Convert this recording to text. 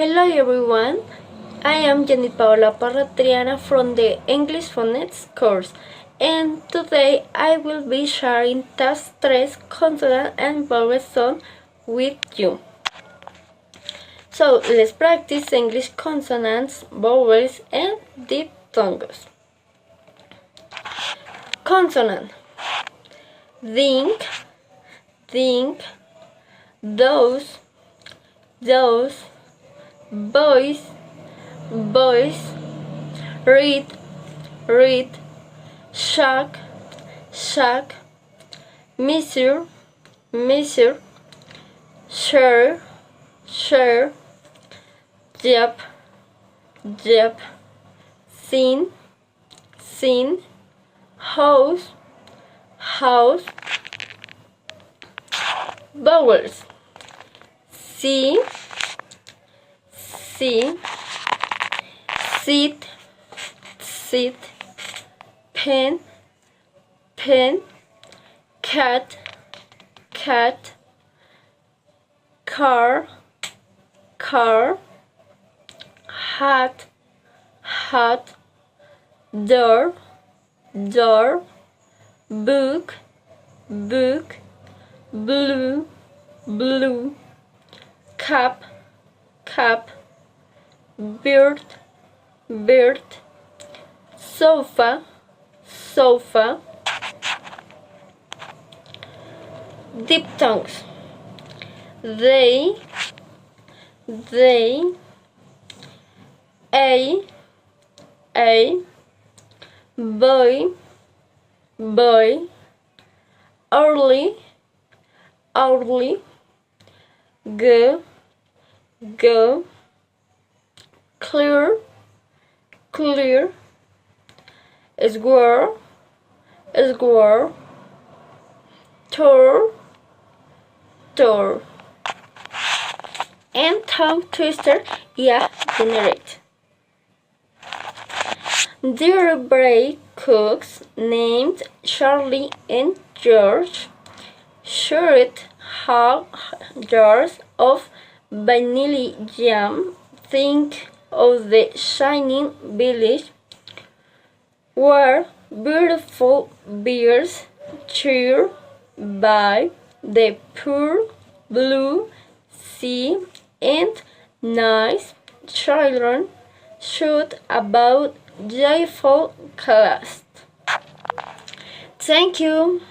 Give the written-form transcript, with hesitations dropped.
Hello everyone, I am Jenny Paola Parratriana from the English Phonics course, and today I will be sharing task 3 consonant and vowel sound with you. So let's practice English consonants, vowels and diphthongs. Consonant: think, think, those, voice, voice, read, read, shock, shock, measure, measure, share, share, jab, jab, sing, sing, house, house. Vowels: see, see, sit, sit, pen, pen, cat, cat, car, car, hat, hat, door, door, book, book, blue, blue, cap, cap, bird, bird, sofa, sofa. Diphthongs: they, a, boy, boy, early, early, go, go, clear, clear, square, square, tour, tour, and tongue twister. Yeah, generate. Their brave cooks named Charlie and George shared half jars of vanilla jam. Think of the shining village where beautiful bears cheered by the pure blue sea and nice children shout about joyful cast. Thank you.